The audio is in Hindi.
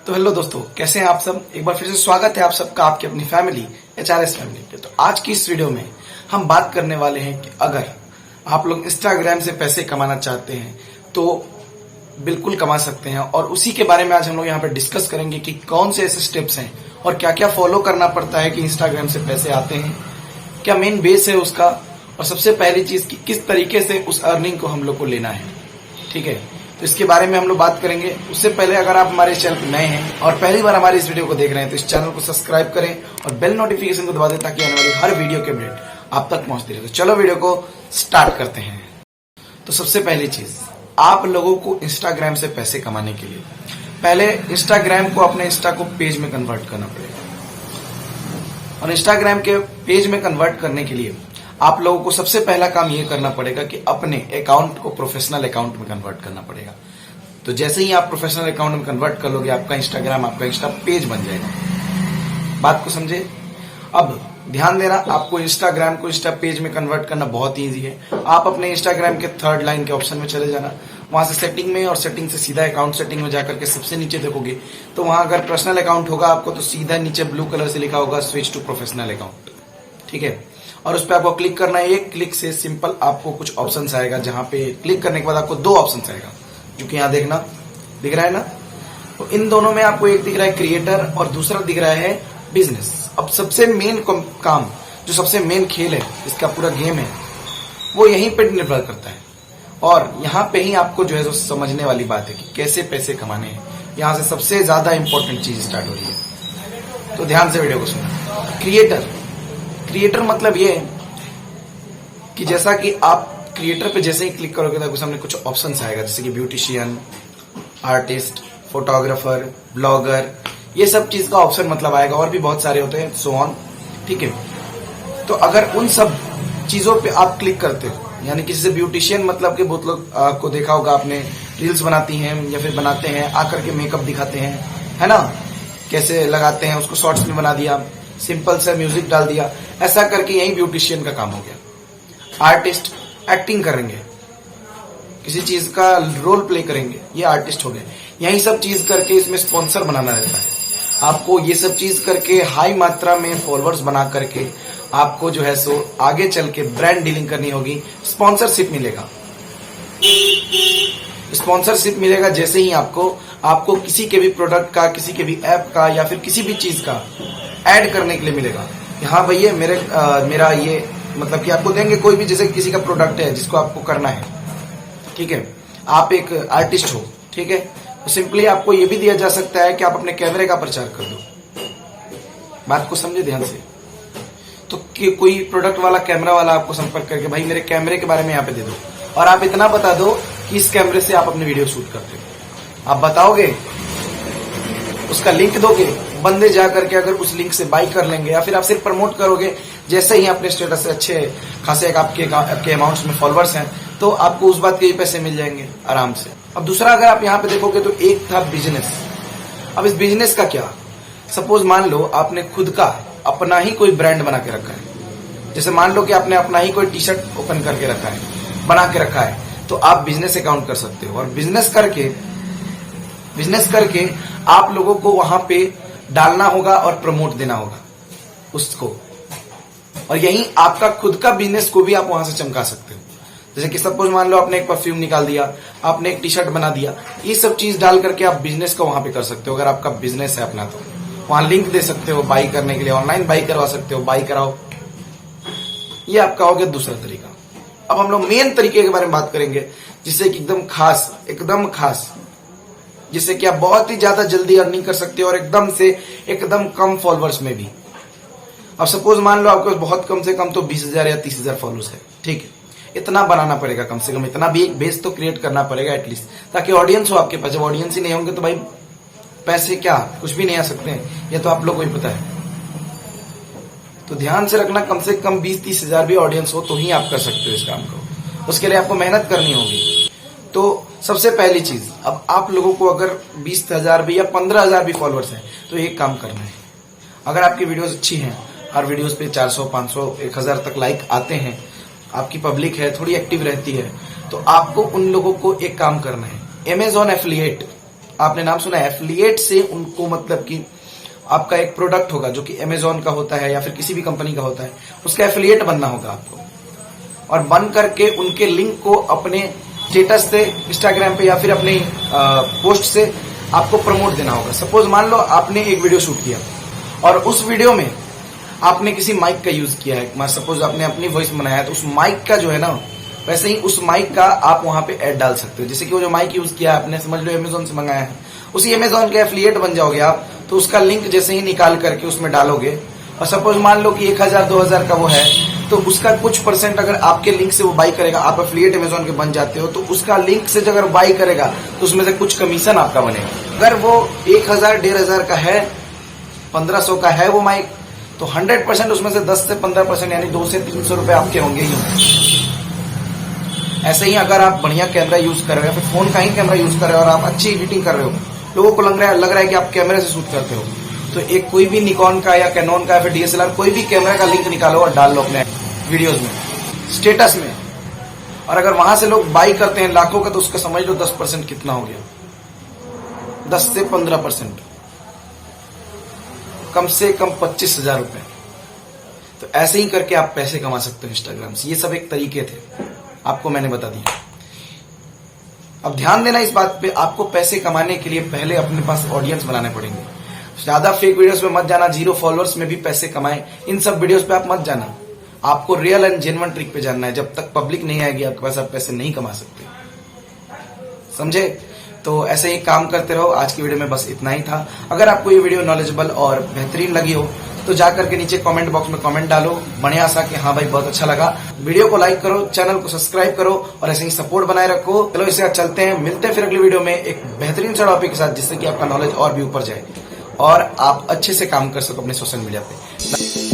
तो हेलो दोस्तों, कैसे हैं आप सब। एक बार फिर से स्वागत है आप सबका आपकी अपनी फैमिली HRS फैमिली पे। तो आज की इस वीडियो में हम बात करने वाले हैं कि अगर आप लोग इंस्टाग्राम से पैसे कमाना चाहते हैं तो बिल्कुल कमा सकते हैं, और उसी के बारे में आज हम लोग यहाँ पे डिस्कस करेंगे कि कौन से ऐसे स्टेप्स हैं और क्या क्या फॉलो करना पड़ता है कि इंस्टाग्राम से पैसे आते हैं, क्या मेन बेस है उसका, और सबसे पहली चीज कि किस तरीके से उस अर्निंग को हम लोग को लेना है। ठीक है, तो इसके बारे में हम लोग बात करेंगे। उससे पहले अगर आप हमारे चैनल पर नए हैं और पहली बार हमारे इस वीडियो को देख रहे हैं तो इस चैनल को सब्सक्राइब करें और बेल नोटिफिकेशन को दबा दें ताकि आने वाली हर वीडियो के अपडेट आप तक पहुंचती रहे। तो चलो वीडियो को स्टार्ट करते हैं। तो सबसे पहली चीज, आप लोगों को इंस्टाग्राम से पैसे कमाने के लिए पहले इंस्टाग्राम को अपने इंस्टा को पेज में कन्वर्ट करना पड़ेगा, और इंस्टाग्राम के पेज में कन्वर्ट करने के लिए आप लोगों को सबसे पहला काम ये करना पड़ेगा कि अपने अकाउंट को प्रोफेशनल अकाउंट में कन्वर्ट करना पड़ेगा। तो जैसे ही आप प्रोफेशनल अकाउंट में कन्वर्ट कर लोगे, आपका इंस्टाग्राम आपका इंस्टा पेज बन जाएगा। बात को समझे। अब ध्यान देना, आपको इंस्टाग्राम को इंस्टा पेज में कन्वर्ट करना बहुत ईजी है। आप अपने इंस्टाग्राम के थर्ड लाइन के ऑप्शन में चले जाना, वहां से सेटिंग में, और सेटिंग से सीधा अकाउंट सेटिंग में जाकर के सबसे नीचे देखोगे तो वहां अगर पर्सनल अकाउंट होगा आपको तो सीधा नीचे ब्लू कलर से लिखा होगा स्विच टू प्रोफेशनल अकाउंट। ठीक है, और उस पर आपको क्लिक करना है। एक क्लिक से सिंपल आपको कुछ ऑप्शंस आएगा, जहां पे क्लिक करने के बाद आपको दो ऑप्शंस आएगा, जो कि यहां देखना दिख रहा है ना। तो इन दोनों में आपको एक दिख रहा है क्रिएटर और दूसरा दिख रहा है बिजनेस। अब सबसे मेन काम, जो सबसे मेन खेल है, इसका पूरा गेम है, वो यहीं पे निर्भर करता है। और यहाँ पे ही आपको जो है जो समझने वाली बात है कि कैसे पैसे कमाने हैं, यहाँ से सबसे ज्यादा इंपॉर्टेंट चीज स्टार्ट हो रही है। तो ध्यान से वीडियो को सुनो। क्रिएटर मतलब ये कि जैसा कि आप क्रिएटर पे जैसे ही क्लिक करोगे तो आपके सामने कुछ ऑप्शंस आएगा, जैसे कि ब्यूटिशियन, आर्टिस्ट, फोटोग्राफर, ब्लॉगर, ये सब चीज का ऑप्शन मतलब आएगा, और भी बहुत सारे होते हैं, सो ऑन। ठीक है, तो अगर उन सब चीजों पे आप क्लिक करते हो, यानी किसी से ब्यूटिशियन मतलब कि बहुत लोग आपको देखा होगा, आपने रील्स बनाती हैं या फिर बनाते हैं, आकर के मेकअप दिखाते हैं, है ना, कैसे लगाते हैं, उसको शॉर्ट्स में बना दिया, सिंपल सा म्यूजिक डाल दिया, ऐसा करके यही ब्यूटिशियन का काम हो गया। आर्टिस्ट एक्टिंग करेंगे, किसी चीज का रोल प्ले करेंगे, ये आर्टिस्ट हो गए। यही सब चीज करके इसमें स्पॉन्सर बनाना रहता है। आपको ये सब चीज करके हाई मात्रा में फॉलोअर्स बना करके आपको जो है सो आगे चल के ब्रांड डीलिंग करनी होगी, स्पॉन्सरशिप मिलेगा। स्पॉन्सरशिप मिलेगा जैसे ही आपको किसी के भी प्रोडक्ट का, किसी के भी ऐप का या फिर किसी भी चीज का ऐड करने के लिए मिलेगा। हाँ भैया मेरा ये मतलब कि आपको देंगे कोई भी, जैसे किसी का प्रोडक्ट है जिसको आपको करना है, ठीक है, आप एक आर्टिस्ट हो, ठीक है, तो सिंपली आपको ये भी दिया जा सकता है कि आप अपने कैमरे का प्रचार कर दो। बात को समझे ध्यान से। तो कोई प्रोडक्ट वाला, कैमरा वाला आपको संपर्क करके भाई मेरे कैमरे के बारे में यहाँ पे दे दो, और आप इतना बता दो कि इस कैमरे से आप अपने वीडियो शूट करते हो। आप बताओगे, उसका लिंक दोगे, बंदे जा करके अगर उस लिंक से बाई कर लेंगे, या फिर आप सिर्फ प्रमोट करोगे, जैसे ही अपने स्टेटस से अच्छे खासे आपके अमाउंट्स में फॉलोअर्स हैं तो आपको उस बात के ही पैसे मिल जाएंगे आराम से। अब दूसरा अगर आप यहाँ पे देखोगे तो एक था बिजनेस। अब इस बिजनेस का क्या, सपोज मान लो आपने खुद का अपना ही कोई ब्रांड बना के रखा है, जैसे मान लो कि आपने अपना ही कोई टी शर्ट ओपन करके रखा है, बना के रखा है, तो आप बिजनेस अकाउंट कर सकते हो, और बिजनेस करके आप लोगों को वहां पे डालना होगा और प्रमोट देना होगा उसको, और यही आपका खुद का बिजनेस को भी आप वहां से चमका सकते हो। जैसे कि सपोज मान लो आपने एक परफ्यूम निकाल दिया, आपने एक टी शर्ट बना दिया, ये सब चीज डाल करके आप बिजनेस को वहां पे कर सकते हो। अगर आपका बिजनेस है अपना तो वहां लिंक दे सकते हो बाई करने के लिए, ऑनलाइन बाई करवा सकते हो, बाई कराओ। ये आपका हो गया दूसरा तरीका। अब हम लोग मेन तरीके के बारे में बात करेंगे, जिससे कि एकदम खास, जिससे कि आप बहुत ही ज्यादा जल्दी अर्निंग कर सकते हो, और एकदम कम फॉलोअर्स में भी। अब सपोज मान लो आपके बहुत कम से कम तो 20,000 या 30,000 फॉलोअर्स है, ठीक है, इतना बनाना पड़ेगा कम से कम, इतना भी एक बेस तो क्रिएट करना पड़ेगा एटलीस्ट, ताकि ऑडियंस हो आपके पास। जब ऑडियंस ही नहीं होंगे तो भाई पैसे क्या, कुछ भी नहीं आ सकते हैं, ये तो आप लोग को ही पता है। तो ध्यान से रखना, कम से कम 20-30 हजार भी ऑडियंस हो तो ही आप कर सकते हो इस काम को, उसके लिए आपको मेहनत करनी होगी। तो सबसे पहली चीज, अब आप लोगों को अगर 20,000 भी या 15,000 भी फॉलोअर्स हैं तो एक काम करना है। अगर आपकी वीडियोस अच्छी हैं, हर वीडियोस पे 400, 500, 1000 तक लाइक आते हैं, आपकी पब्लिक है, थोड़ी एक्टिव रहती है, तो आपको उन लोगों को एक काम करना है, Amazon एफिलिएट आपने नाम सुना है एफिलिएट से उनको मतलब कि आपका एक प्रोडक्ट होगा जो कि अमेजोन का होता है या फिर किसी भी कंपनी का होता है, उसका एफिलिएट बनना होगा आपको, और बन करके उनके लिंक को अपने स्टेटस से इंस्टाग्राम पे या फिर अपने पोस्ट से आपको प्रमोट देना होगा। सपोज मान लो आपने एक वीडियो शूट किया और उस वीडियो में आपने किसी माइक का यूज किया है, सपोज आपने अपनी वॉइस बनाया है, तो उस माइक का जो है ना, वैसे ही उस माइक का आप वहां पे ऐड डाल सकते हो। जैसे कि वो जो माइक यूज किया आपने, समझ लो अमेजोन से मंगाया है, उसी अमेजोन के एफिलिएट बन जाओगे आप। तो उसका लिंक जैसे ही निकाल करके उसमें डालोगे, और सपोज मान लो कि 1000-2000 का वो है, तो उसका कुछ परसेंट अगर आपके लिंक से वो बाई करेगा, आप एफिलिएट अमेजोन के बन जाते हो, तो उसका लिंक से अगर बाई करेगा तो उसमें से कुछ कमीशन आपका बनेगा। अगर वो 1000-1500 का है, 1500 का है वो माइक, तो 100% उसमें से 10 से 15% यानी 200 से 300 रुपए आपके होंगे ही होंगे। ऐसे ही अगर आप बढ़िया कैमरा यूज कर रहे हो या फिर फोन का ही कैमरा यूज कर रहे हो और आप अच्छी एडिटिंग कर रहे हो, लोगों को लग रहा है कि आप कैमरे से शूट करते हो, तो एक कोई भी निकॉन का या कैनोन का या फिर डीएसएलआर कोई भी कैमरा का लिंक निकालो और डाल लो अपने वीडियोज में, स्टेटस में। और अगर वहां से लोग बाई करते हैं लाखों का, तो उसका समझ लो 10% कितना हो गया, 10 से 15%, कम से कम 25,000 रुपए। तो ऐसे ही करके आप पैसे कमा सकते हो इंस्टाग्राम से। ये सब एक तरीके थे, आपको मैंने बता दिया। अब ध्यान देना इस बात पे, आपको पैसे कमाने के लिए पहले अपने पास ऑडियंस बनाने पड़ेंगे। ज्यादा फेक वीडियोस में मत जाना, 0 फॉलोअर्स में भी पैसे कमाए, इन सब वीडियोस पे आप मत जाना। आपको रियल एंड जेन्युइन ट्रिक पे जानना है। जब तक पब्लिक नहीं आएगी आपके पास, आप पैसे नहीं कमा सकते, समझे? तो ऐसे ही काम करते रहो। आज की वीडियो में बस इतना ही था। अगर आपको ये वीडियो नॉलेजेबल और बेहतरीन लगी हो तो जाकर के नीचे कमेंट बॉक्स में कमेंट डालो बढ़िया सा कि हाँ भाई बहुत अच्छा लगा। वीडियो को लाइक करो, चैनल को सब्सक्राइब करो और ऐसे ही सपोर्ट बनाए रखो। चलो इसके साथ चलते हैं, मिलते हैं फिर अगली वीडियो में एक बेहतरीन सा टॉपिक के साथ, जिससे कि आपका नॉलेज और भी ऊपर जाए और आप अच्छे से काम कर सको अपने सोशल मीडिया पे।